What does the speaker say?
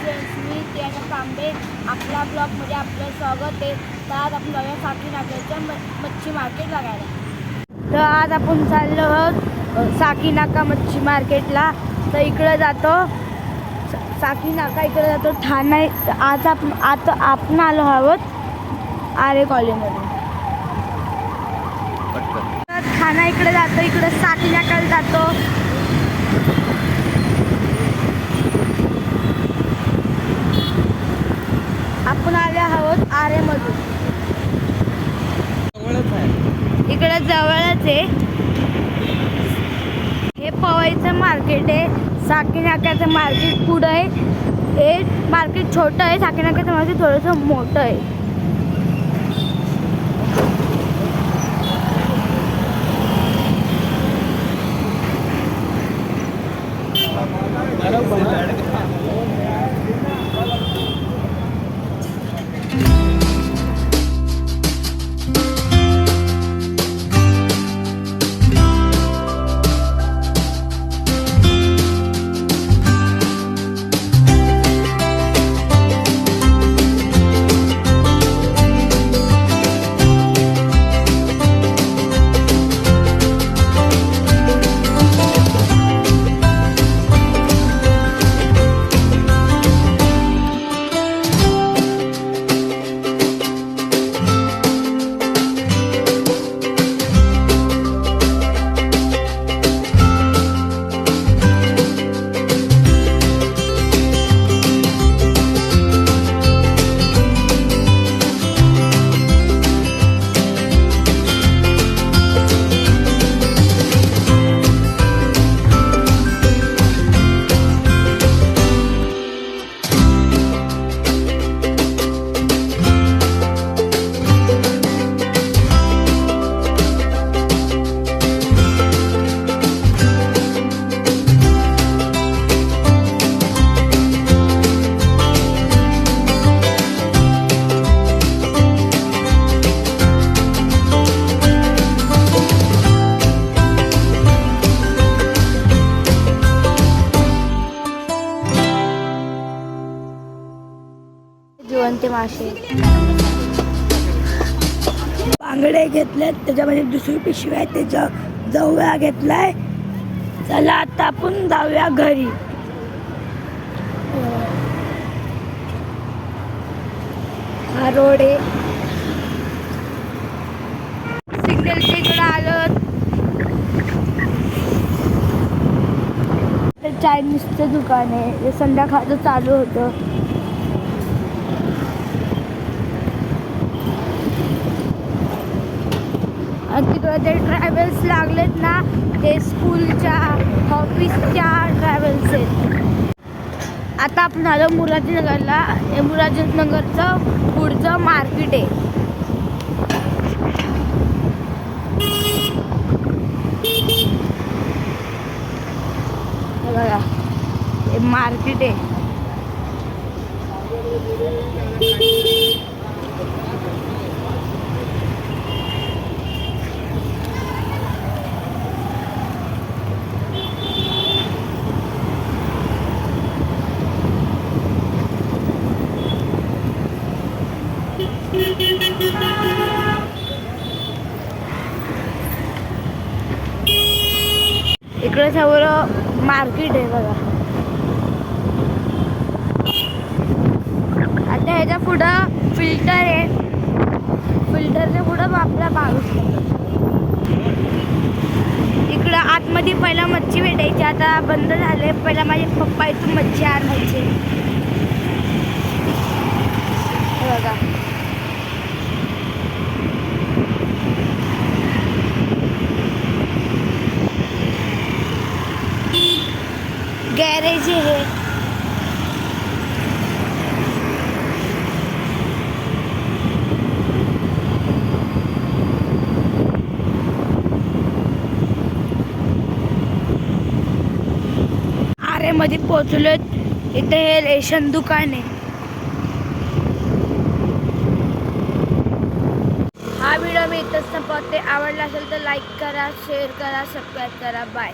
Friends, मी त्याच्या तांबे आपल्या ब्लॉगमध्ये आपलं स्वागत आहे. तर आज आपण जाऊया साकी नाक्याच्या मच्छी मार्केट लागायला. तर आज आपण चाललो आहोत साकी नाका मच्छी मार्केटला. तर इकडं जातो साकी नाका, इकडे जातो ठाणे. आता आपण आलो आहोत आरे कॉलेजमध्ये. ठाणा इकडे जातो, इकडे साकी नाक्याला जातो. आपण आले आहोत आरेमधून. इकडे जवळच आहे. हे पवईचं मार्केट आहे. साकी नाक्याचं मार्केट पुढं आहे. हे मार्केट छोटं आहे, साकी नाक्याचं मार्केट थोडंसं मोठं आहे. जिवंत मासे, बांगडे घेतलेत, त्याच्यामध्ये दुसरी पिशवी आहे, त्याच्या जवळा घेतलाय. चला आता आपण जाऊया घरी. हा रोड आहे. सिग्नलच्या इकडे आलो. चायनीजचं दुकान आहे. हे संध्याकाळचं चालू होतं. तिकडे ते ट्रॅव्हल्स लागलेत ना, ते स्कूलच्या ऑफिसच्या ट्रॅव्हल्स आहेत. आता आपण आलो मुरादनगरला. हे मुरादनगरचं पुढचं मार्केट आहे. बघा, हे मार्केट आहे. इकडे समोर मार्केट आहे बघा. आता ह्याच्या पुढं फिल्टर आहे. फिल्टरच्या पुढं आपला माणूस. इकडं आतमध्ये पहिला मच्छी भेटायची, आता बंद झाले. पहिला माझे पप्पा इथून मच्छी आणायचे बघा. गॅरेज आहे. आरेमध्ये पोहोचलोय. इथे हे रेशन दुकान आहे. हा व्हिडिओ मी इथंच संपवते. आवडला असेल तर लाईक करा, शेअर करा, सबस्क्राईब करा. बाय.